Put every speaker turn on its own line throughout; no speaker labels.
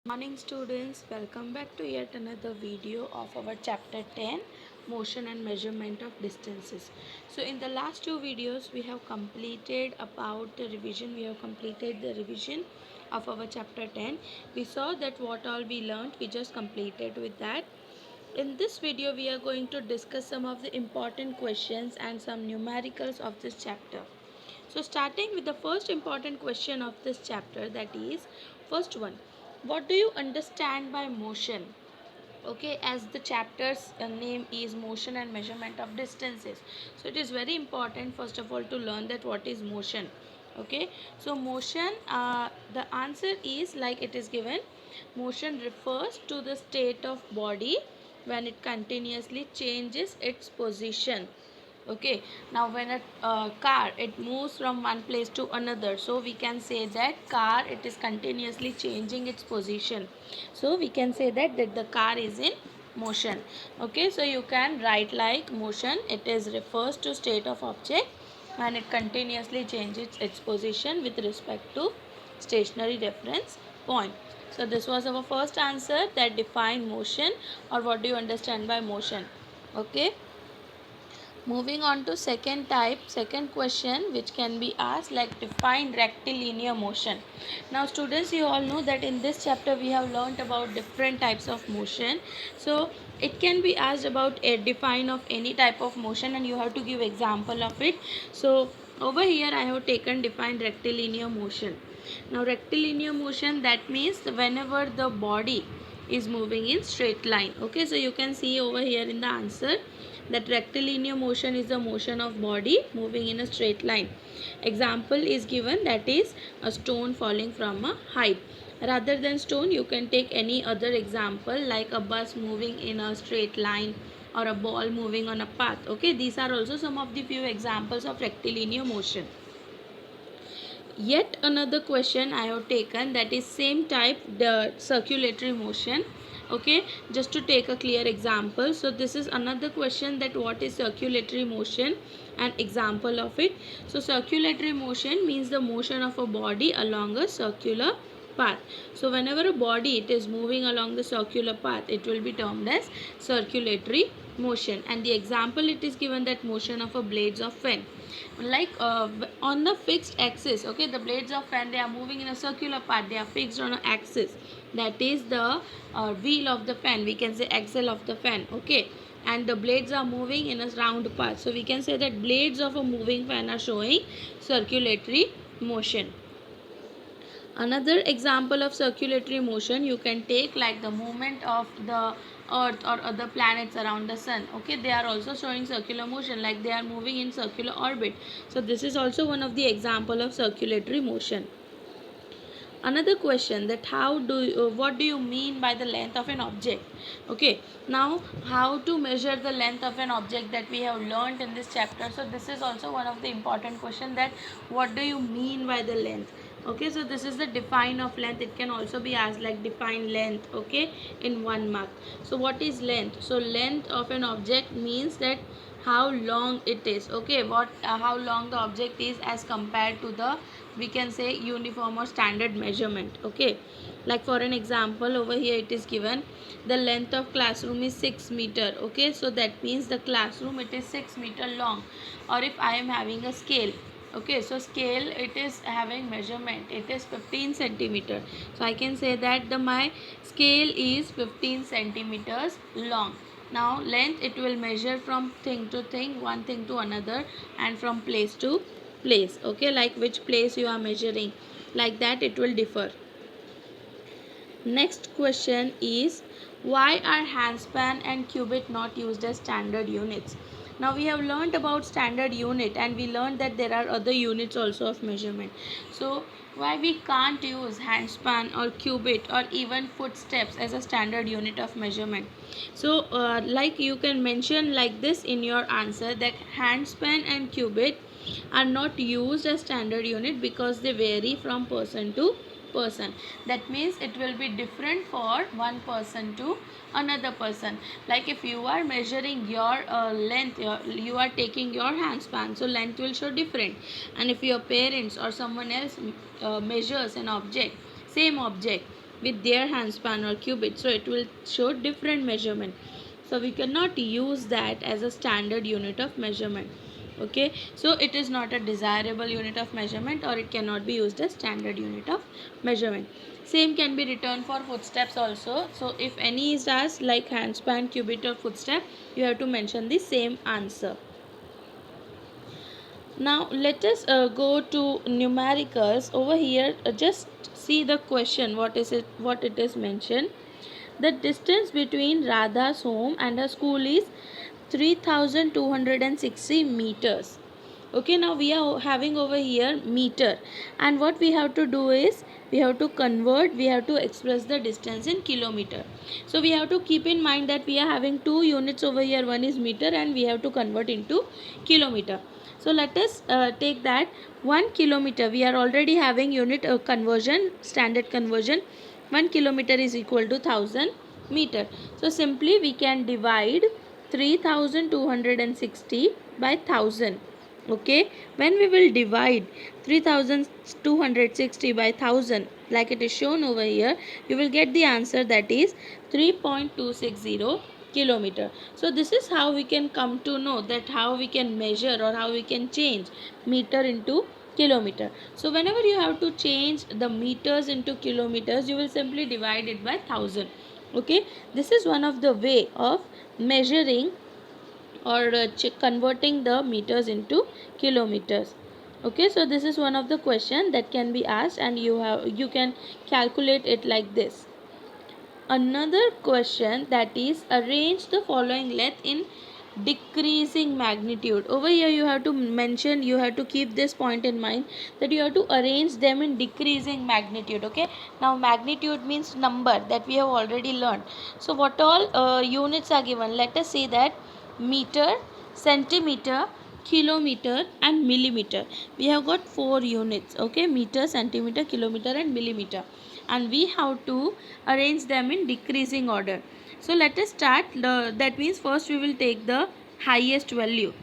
Morning students, welcome back to yet another video of our chapter 10, motion and measurement of distances. So in the last two videos we have completed the revision of our chapter 10. We saw that what all we learned, we just completed with that. In this video we are going to discuss some of the important questions and some numericals of this chapter. So starting with the first important question of this chapter, that is first one, what do you understand by motion? Okay, as the chapter's name is motion and measurement of distances, so it is very important first of all to learn that what is motion. Okay, so motion, the answer is like it is given. Motion refers to the state of body when it continuously changes its position. Okay, now when a car, it moves from one place to another, so we can say that car, it is continuously changing its position, so we can say that the car is in motion. Okay, so you can write like motion, it is refers to state of object when it continuously changes its position with respect to stationary reference point. So this was our first answer, that define motion, or what do you understand by motion. Okay, moving on to second question which can be asked, like define rectilinear motion. Now students, you all know that in this chapter we have learnt about different types of motion. So it can be asked about a define of any type of motion and you have to give example of it. So over here I have taken define rectilinear motion. Now rectilinear motion, that means whenever the body is moving in straight line. Okay, so you can see over here in the answer that rectilinear motion is the motion of body moving in a straight line. Example is given, that is a stone falling from a height. Rather than stone, you can take any other example like a bus moving in a straight line or a ball moving on a path. Okay, these are also some of the few examples of rectilinear motion. Yet another question I have taken, that is same type, the circulatory motion. Okay, just to take a clear example, so this is another question, that what is circulatory motion and example of it. So circulatory motion means the motion of a body along a circular path. So whenever a body, it is moving along the circular path, it will be termed as circulatory motion. And the example it is given, that motion of a blades of fan, like on the fixed axis. Okay, the blades of fan, they are moving in a circular path, they are fixed on an axis, that is the wheel of the fan, we can say axle of the fan. Okay, and the blades are moving in a round path, so we can say that blades of a moving fan are showing circulatory motion. Another example of circulatory motion you can take, like the movement of the earth or other planets around the sun. Okay, they are also showing circular motion, like they are moving in circular orbit. So this is also one of the example of circulatory motion. Another question, that what do you mean by the length of an object. Okay, now how to measure the length of an object, that we have learned in this chapter. So this is also one of the important question, that what do you mean by the length. Okay, so this is the define of length. It can also be asked like define length, okay, in 1 mark. So what is length? So length of an object means that how long it is. Okay, how long the object is as compared to the, we can say, uniform or standard measurement. Okay, like for an example over here it is given, the length of classroom is 6 meter. Okay, so that means the classroom, it is 6 meter long. Or if I am having a scale, okay, so scale, it is having measurement, it is 15 centimeter. So I can say that my scale is 15 centimeters long. Now length, it will measure from thing to thing, one thing to another, and from place to place. Okay, like which place you are measuring, like that it will differ. Next question is, why are handspan and cubit not used as standard units? Now we have learned about standard unit and we learned that there are other units also of measurement. So why we can't use handspan or cubit or even footsteps as a standard unit of measurement? So like you can mention like this in your answer, that handspan and cubit are not used as standard unit because they vary from person to person. That means it will be different for one person to another person. Like if you are measuring your length, you are taking your handspan, so length will show different. And if your parents or someone else measures an object, same object, with their handspan or cubit, so it will show different measurement. So we cannot use that as a standard unit of measurement. Okay, so it is not a desirable unit of measurement, or it cannot be used as standard unit of measurement. Same can be written for footsteps also. So if any is asked like handspan, cubit or footstep, you have to mention the same answer. Now let us go to numericals. Over here, just see the question, what it is mentioned. The distance between Radha's home and her school is 3260 meters. Okay, now we are having over here meter, and what we have to do is we have to express the distance in kilometer. So we have to keep in mind that we are having two units over here, one is meter and we have to convert into kilometer. So let us take that 1 kilometer. We are already having unit conversion, standard conversion. 1 kilometer is equal to 1000 meter. So simply we can divide 3260 by 1000. Okay, when we will divide 3260 by 1000 like it is shown over here, you will get the answer, that is 3.260 kilometer. So this is how we can come to know that how we can measure or how we can change meter into kilometer. So whenever you have to change the meters into kilometers, you will simply divide it by 1000. Okay, this is one of the way of measuring or converting the meters into kilometers. Okay, so this is one of the question that can be asked, and you can calculate it like this. Another question, that is arrange the following length in decreasing magnitude. Over here you have to mention, you have to keep this point in mind, that you have to arrange them in decreasing magnitude. Okay, now magnitude means number, that we have already learned. So what all units are given? Let us see that meter, centimeter, kilometer and millimeter. We have got four units. Okay, meter, centimeter, kilometer and millimeter, and we have to arrange them in decreasing order. So let us start. That means first we will take the highest value.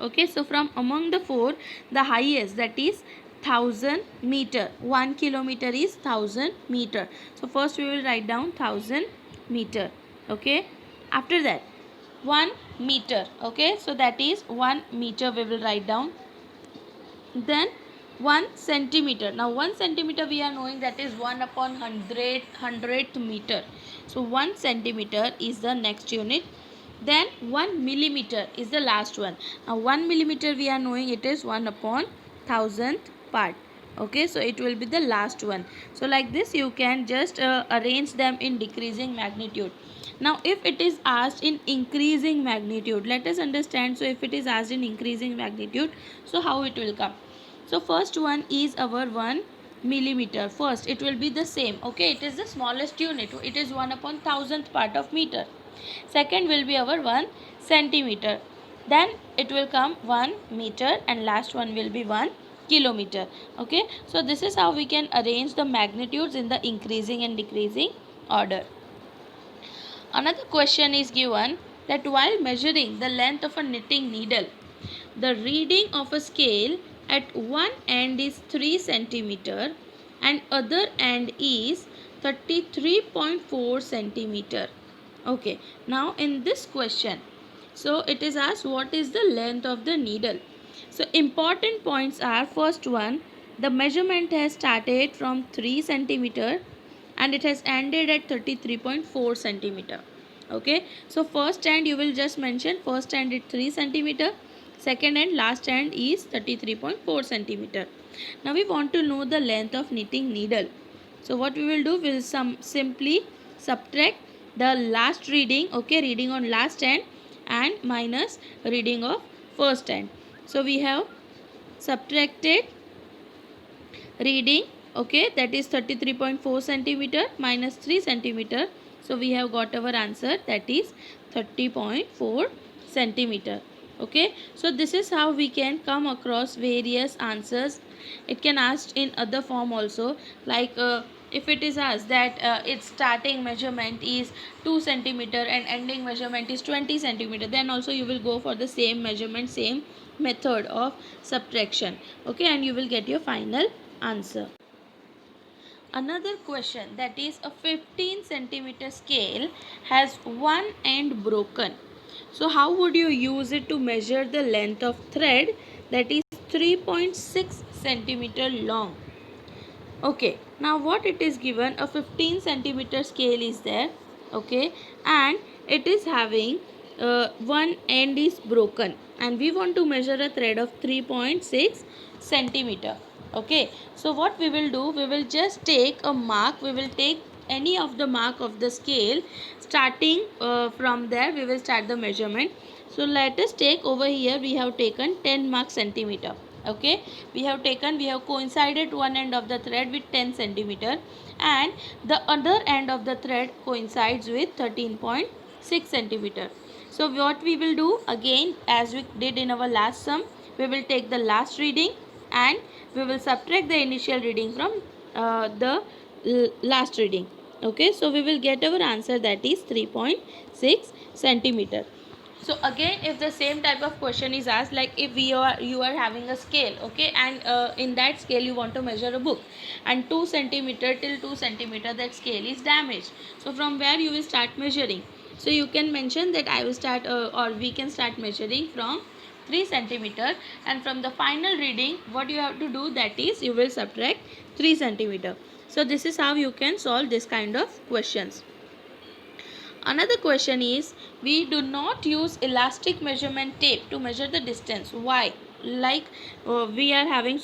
Okay, so from among the four, the highest, that is 1000 meter. 1 kilometer is 1000 meter. So first we will write down 1000 meter. Okay, after that 1 meter. Okay, so that is 1 meter we will write down. Then 1 centimeter. Now 1 centimeter we are knowing, that is 1 upon 100th meter. So 1 centimeter is the next unit. Then 1 millimeter is the last one. Now 1 millimeter we are knowing, it is 1 upon 1000th part. Okay, so it will be the last one. So like this you can just arrange them in decreasing magnitude. Now if it is asked in increasing magnitude, let us understand. So if it is asked in increasing magnitude, so how it will come? So first one is our 1 millimeter. First it will be the same. Okay, it is the smallest unit, it is 1 upon 1000th part of meter. Second will be our 1 centimeter. Then it will come 1 meter, and last one will be 1 kilometer. Okay, so this is how we can arrange the magnitudes in the increasing and decreasing order. Another question is given, that while measuring the length of a knitting needle, the reading of a scale at one end is 3 centimeter and other end is 33.4 centimeter. Okay, now in this question, so it is asked what is the length of the needle. So important points are, first one, the measurement has started from 3 centimeter and it has ended at 33.4 centimeter. Okay, so first end you will just mention, first end is 3 centimeter, second and last end is 33.4 centimeter. Now we want to know the length of knitting needle. So what we will do, we will simply subtract the last reading, okay, reading on last end, and minus reading of first end. So we have subtracted reading, okay, that is 33.4 centimeter minus 3 centimeter. So we have got our answer, that is 30.4 centimeter. Okay, so this is how we can come across various answers. It can ask in other form also, like if it is asked that its starting measurement is 2 centimeter and ending measurement is 20 centimeter, then also you will go for the same measurement, same method of subtraction. Okay, and you will get your final answer. another question, that is a 15 centimeter scale has one end broken. So how would you use it to measure the length of thread that is 3.6 centimeter long? Okay, now what it is given, a 15 centimeter scale is there, okay, and it is having one end is broken, and we want to measure a thread of 3.6 centimeter. Okay, so what we will do, we will just take a mark, we will take any of the mark of the scale, starting from there we will start the measurement. So let us take over here, we have taken 10 mark centimeter. Okay, we have coincided one end of the thread with 10 centimeter, and the other end of the thread coincides with 13.6 centimeter. So what we will do, again as we did in our last sum, we will take the last reading and we will subtract the initial reading from the last reading. Okay, so we will get our answer, that is 3.6 centimeter. So again, if the same type of question is asked, like if you are having a scale, okay, and in that scale you want to measure a book, and 2 centimeter till 2 centimeter that scale is damaged, so from where you will start measuring? So you can mention that I will start or we can start measuring from 3 centimeter, and from the final reading what you have to do, that is you will subtract 3 centimeter. So this is how you can solve this kind of questions. Another question is, we do not use elastic measurement tape to measure the distance. Why? Like we are having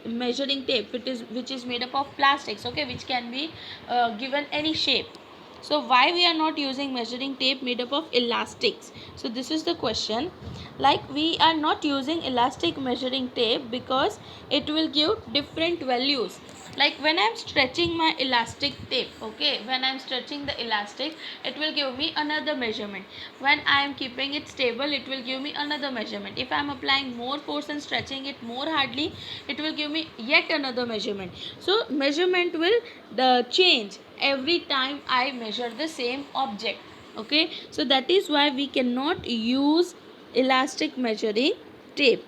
measuring tape which is made up of plastics, okay, which can be given any shape. So why we are not using measuring tape made up of elastics? So this is the question. Like we are not using elastic measuring tape because it will give different values. Like when I'm stretching my elastic tape, okay, when I'm stretching the elastic, it will give me another measurement. When I am keeping it stable, it will give me another measurement. If I am applying more force and stretching it more hardly, it will give me yet another measurement. So measurement will change every time I measure the same object. Okay, so that is why we cannot use elastic measuring tape.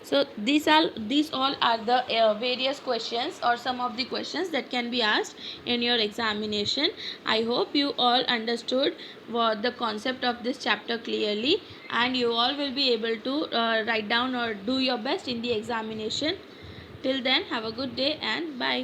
So these all are the various questions or some of the questions that can be asked in your examination. I hope you all understood what the concept of this chapter clearly, and you all will be able to write down or do your best in the examination. Till then, have a good day and bye.